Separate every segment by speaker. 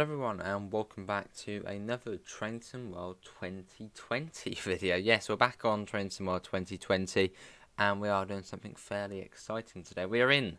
Speaker 1: Hello everyone and welcome back to another Train Sim World 2020 video. Yes, we're back on Train Sim World 2020 and we are doing something fairly exciting today. We are in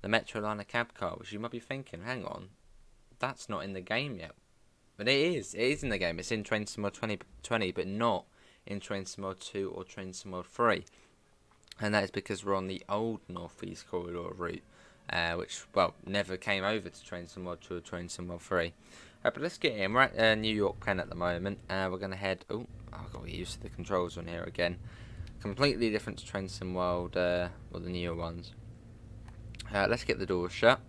Speaker 1: the Metroliner cab car, which you might be thinking, hang on, that's not in the game yet. But it is in the game. It's in Train Sim World 2020 but not in Train Sim World 2 or Train Sim World 3. And that is because we're on the old Northeast Corridor route. Which, well, never came over to Train Sim World 2 or Train Sim World 3. But let's get in. We're at New York Penn at the moment. We're going to head... Oh, I've got to get used to the controls on here again. Completely different to Train Sim World, or the newer ones. Let's get the doors shut.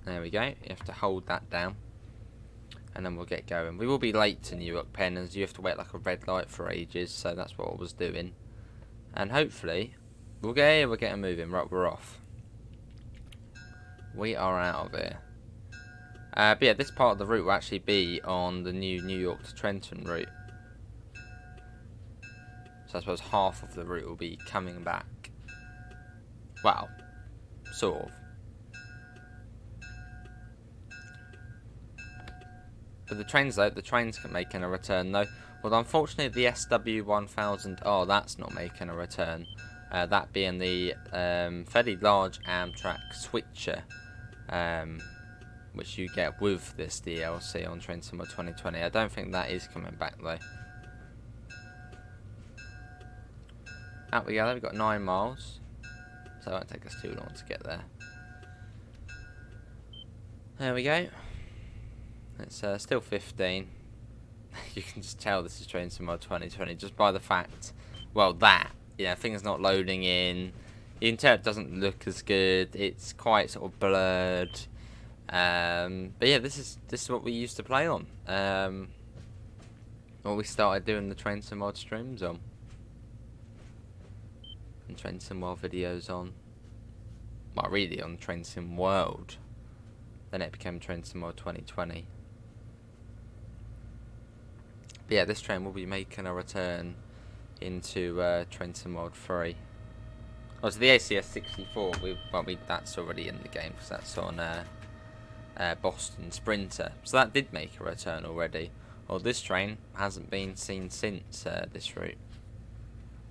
Speaker 1: There we go. You have to hold that down. And then we'll get going. We will be late to New York Penn, as you have to wait like a red light for ages. So that's what I was doing. And hopefully, we're getting moving. Right, we're off. We are out of here. But yeah, this part of the route will actually be on the new New York to Trenton route. So I suppose half of the route will be coming back. Well, sort of. But the trains making a return though. Well, unfortunately the SW1000R, that's not making a return. That being the fairly large Amtrak switcher. Which you get with this DLC on Train Sim World 2020. I don't think that is coming back though. Out we go, we've got 9 miles. So it won't take us too long to get there. There we go. It's still 15. You can just tell this is Train Sim World 2020 just by the fact, well, things not loading in. You can tell it doesn't look as good. It's quite sort of blurred. But yeah, this is what we used to play on. What we started doing the Train Sim World streams on, and Train Sim World videos on. Well, really on Train Sim World. Then it became Train Sim World 2020. But yeah, this train will be making a return into Train Sim World 3. Oh, so the ACS 64. That's already in the game because that's on. Boston Sprinter, so that did make a return already. Well, this train hasn't been seen since this route,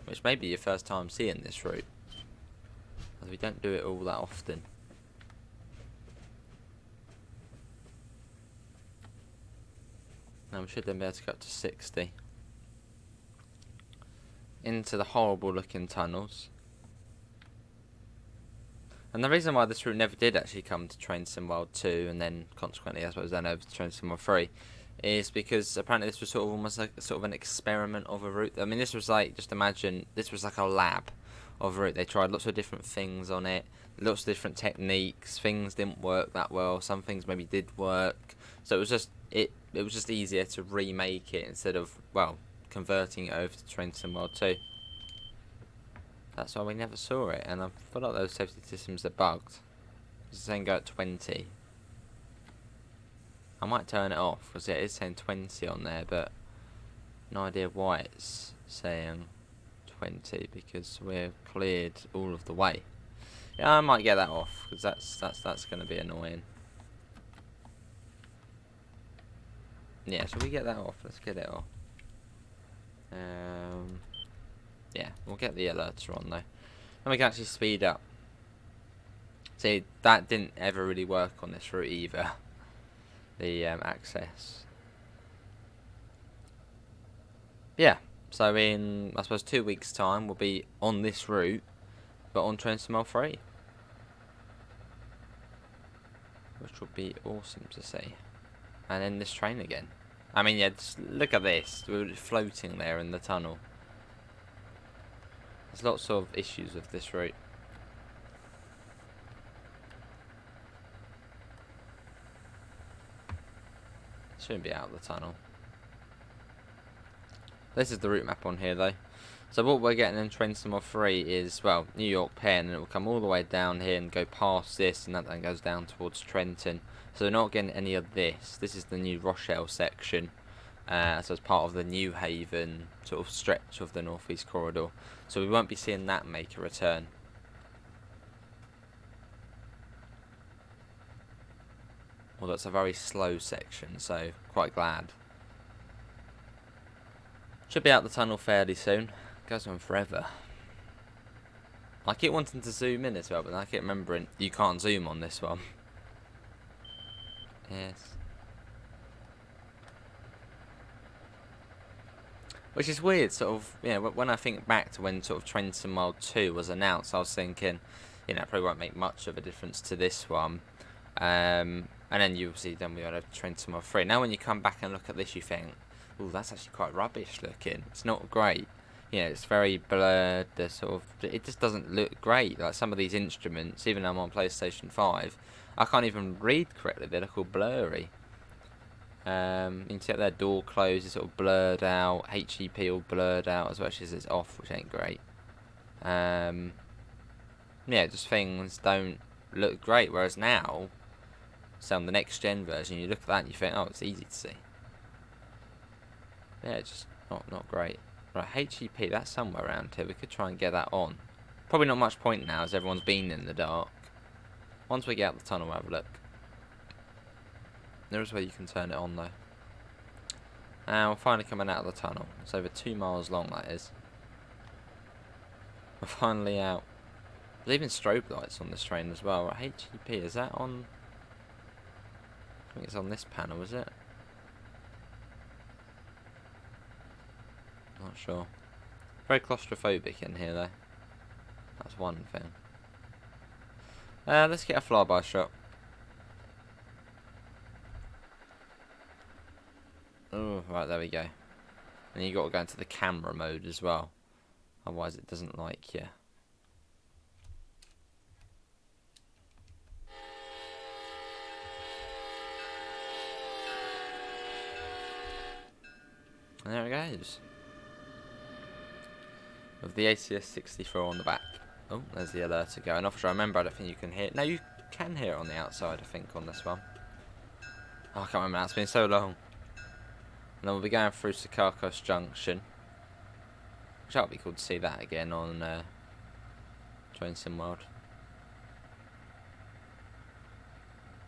Speaker 1: which may be your first time seeing this route, as we don't do it all that often. Now we should then be able to go up to 60 into the horrible looking tunnels. And the reason why this route never did actually come to Train Sim World 2 and then consequently I suppose then over to Train Sim World 3 is because apparently this was sort of almost like sort of an experiment of a route. I mean, this was like, just imagine, this was like a lab of a route. They tried lots of different things on it, lots of different techniques. Things didn't work that well, some things maybe did work. So it was just it was just easier to remake it instead of, well, converting it over to Train Sim World 2. That's why we never saw it, and I feel like those safety systems are bugged. It's saying go at 20. I might turn it off, because it is saying 20 on there, but no idea why it's saying 20, because we're cleared all of the way. Yeah, I might get that off, because that's going to be annoying. Yeah, so we get that off. Let's get it off. Yeah, we'll get the alerts on though. And we can actually speed up. See, that didn't ever really work on this route either. The access. Yeah, so in, I suppose, 2 weeks time we'll be on this route, but on Train Sim World 3. Which will be awesome to see. And then this train again. I mean, yeah, just look at this. We're floating there in the tunnel. There's lots of issues with this route. Shouldn't be out of the tunnel. This is the route map on here though. So what we're getting in Train Sim World 3 is, well, New York Penn, and it will come all the way down here and go past this, and that then goes down towards Trenton. So we're not getting any of this. This is the new Rochelle section. So it's part of the New Haven sort of stretch of the Northeast Corridor. So we won't be seeing that make a return. Although it's a very slow section, so quite glad. Should be out the tunnel fairly soon. Goes on forever. I keep wanting to zoom in as well, but I keep remembering you can't zoom on this one. Yes. Which is weird, sort of, you know, when I think back to when sort of Trenton World 2 was announced, I was thinking, you know, it probably won't make much of a difference to this one. And then you obviously then we had a Trenton World 3. Now when you come back and look at this, you think, oh, that's actually quite rubbish looking. It's not great. You know, it's very blurred. The sort of, it just doesn't look great. Like some of these instruments, even though I'm on PlayStation 5, I can't even read correctly. They look all blurry. You can see that their door closed, it's sort of blurred out. HEP all blurred out as well, as it's off, which ain't great. Yeah, just things don't look great. Whereas now, so on the next gen version, you look at that and you think, oh, it's easy to see. Yeah, it's just not great. Right, HEP, that's somewhere around here. We could try and get that on. Probably not much point now, as everyone's been in the dark. Once we get out the tunnel, we'll have a look. There is where you can turn it on though. And we're finally coming out of the tunnel. It's over 2 miles long, that is. We're finally out. There's even strobe lights on this train as well. Right, HEP, is that on? I think it's on this panel, is it? Not sure. Very claustrophobic in here though. That's one thing. Let's get a flyby shot. Oh, right, there we go. And you got to go into the camera mode as well. Otherwise it doesn't like you. And there it goes. With the ACS 64 on the back. Oh, there's the alert going off. So I remember, I don't think you can hear it. No, you can hear it on the outside, I think, on this one. Oh, I can't remember now. It's been so long. And then we'll be going through Secaucus Junction. Which that'll be cool to see that again on Train Sim World.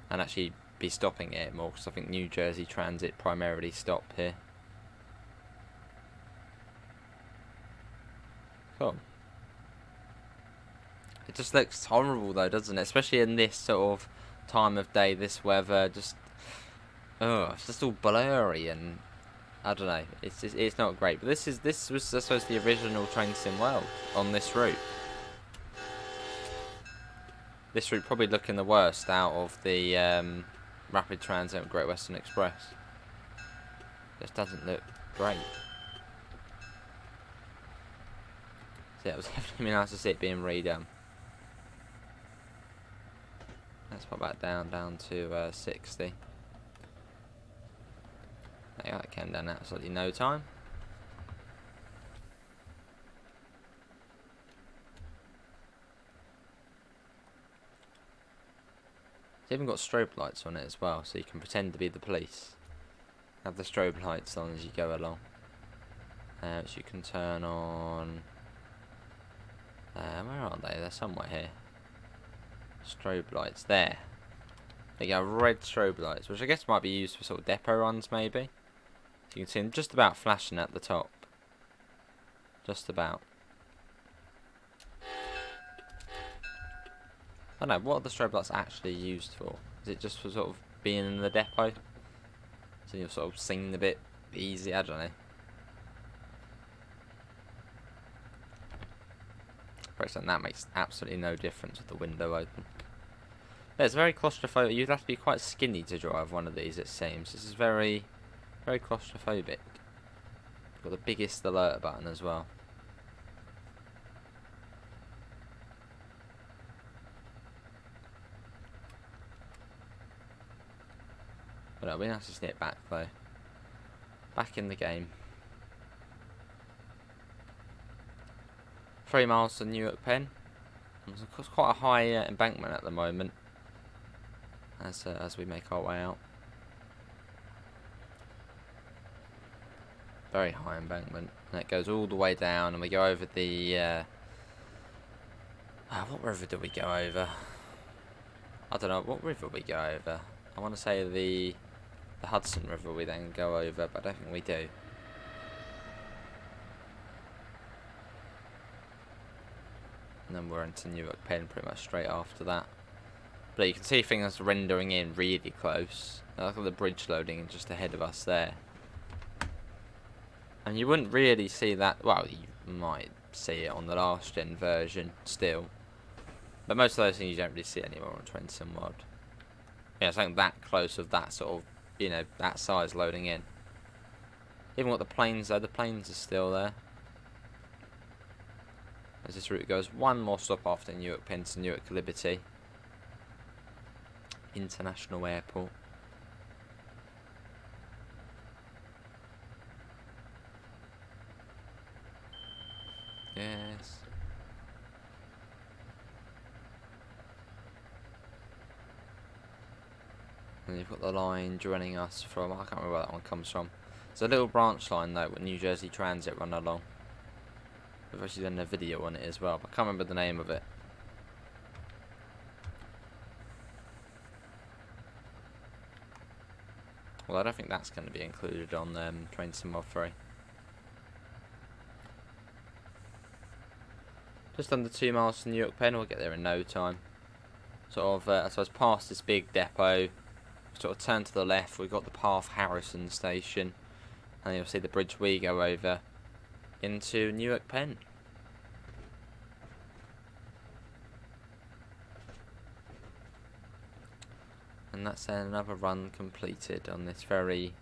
Speaker 1: And actually be stopping it more, because I think New Jersey Transit primarily stop here. Cool. It just looks horrible though, doesn't it? Especially in this sort of time of day, this weather. Just, it's just all blurry and I don't know. It's not great. But this was I suppose the original Train Sim World on this route. This route probably looking the worst out of the Rapid Transit and Great Western Express. Just doesn't look great. So yeah, it was definitely nice to see it being redone. Let's pop that down to 60. There you go, that came down absolutely no time. It's even got strobe lights on it as well, so you can pretend to be the police. Have the strobe lights on as you go along. So you can turn on... where are they? They're somewhere here. Strobe lights, there. There you go, red strobe lights, which I guess might be used for sort of depot runs maybe. So you can see them just about flashing at the top. Just about. I don't know, what are the strobe lights actually used for? Is it just for sort of being in the depot? So you're sort of seeing a bit easy, I don't know. For example, that makes absolutely no difference with the window open. Yeah, it's very claustrophobic. You'd have to be quite skinny to drive one of these, it seems. This is very, very claustrophobic. Got the biggest alert button as well. But it'll be nice to see it back though. Back in the game. 3 miles to Newark Penn. It's quite a high embankment at the moment. As we make our way out. Very high embankment. And it goes all the way down and we go over the... what river did we go over? I don't know, what river we go over? I want to say the Hudson River we then go over, but I don't think we do. And then we're into Newark Penn pretty much straight after that. But you can see things rendering in really close. Look at the bridge loading in just ahead of us there. And you wouldn't really see that, well, you might see it on the last gen version still. But most of those things you don't really see anymore on Trenton World. Yeah, something that close of that sort of, you know, that size loading in. Even with the planes though, the planes are still there. As this route goes, one more stop after Newark Penn to Newark Liberty International Airport. Yes. And you've got the line joining us from, I can't remember where that one comes from. It's a little branch line though, with New Jersey Transit run along. We've actually done a video on it as well, but I can't remember the name of it. Well, I don't think that's going to be included on Train Sim Mod 3. Just under 2 miles to New York Penn, we'll get there in no time. Sort of, I suppose, past this big depot, sort of turn to the left, we've got the Path Harrison station, and you'll see the bridge we go over into Newark Penn. And that's another run completed on this very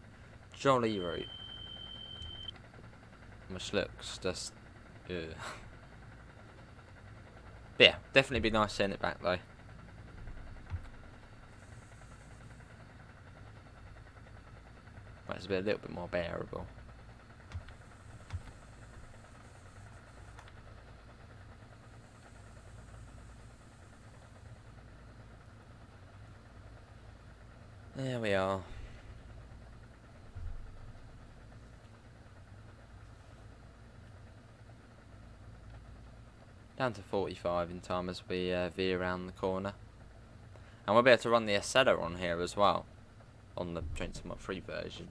Speaker 1: jolly route. Which looks just... ugh. But yeah, definitely be nice seeing it back though. Right, it's a little bit more bearable. There we are. Down to 45 in time as we veer around the corner. And we'll be able to run the Acela on here as well. On the Train Sim Mod 3 version.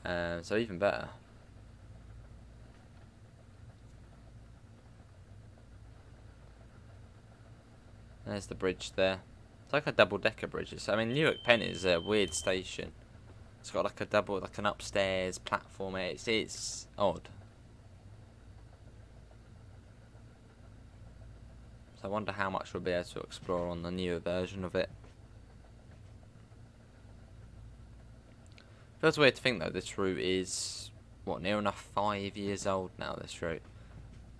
Speaker 1: So even better. There's the bridge there. It's like a double-decker bridge. I mean, Newark Penn is a weird station. It's got like a double, like an upstairs platform. It's odd. So I wonder how much we'll be able to explore on the newer version of it. Feels weird to think though this route is, what, near enough 5 years old now, this route.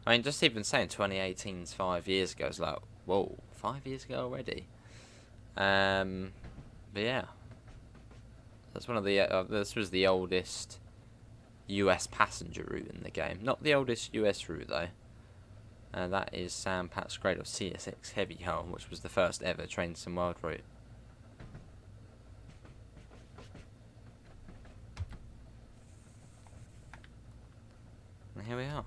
Speaker 1: I mean, just even saying 2018's 5 years ago is like, whoa, 5 years ago already? But yeah. That's one of the, this was the oldest US passenger route in the game. Not the oldest US route though. That is Sam Pat's Cradle CSX Heavy Hull, which was the first ever Train Sim World route. And here we are.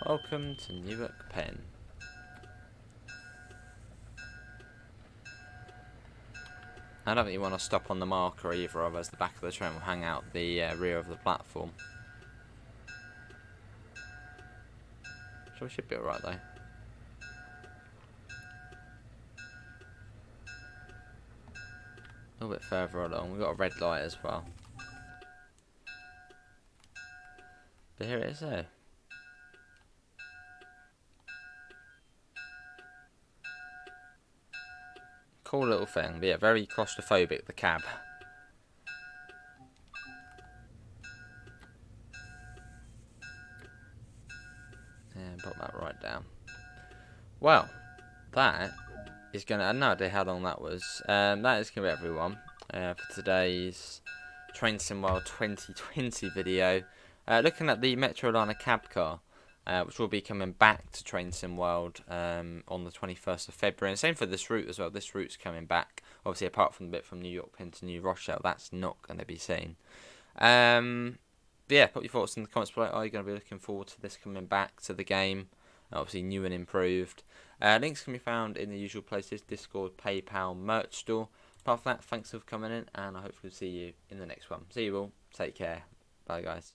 Speaker 1: Welcome to Newark Penn. I don't think you want to stop on the marker either, otherwise the back of the train will hang out the rear of the platform. So we should be alright though. A little bit further along, we've got a red light as well. But here it is though. Cool little thing, but yeah, very claustrophobic, the cab. And pop that right down. Well, that is going to... I have no idea how long that was. That is going to be everyone for today's Train Sim World 2020 video. Looking at the Metroliner cab car, which will be coming back to Train Sim World on the 21st of February. And same for this route as well. This route's coming back. Obviously, apart from the bit from New York Penn to New Rochelle, that's not going to be seen. But yeah, put your thoughts in the comments below. Are you going to be looking forward to this coming back to the game? obviously new and improved. Links can be found in the usual places: Discord, PayPal, merch store. Apart from that, thanks for coming in, and I hope we'll see you in the next one. See you all. Take care. Bye, guys.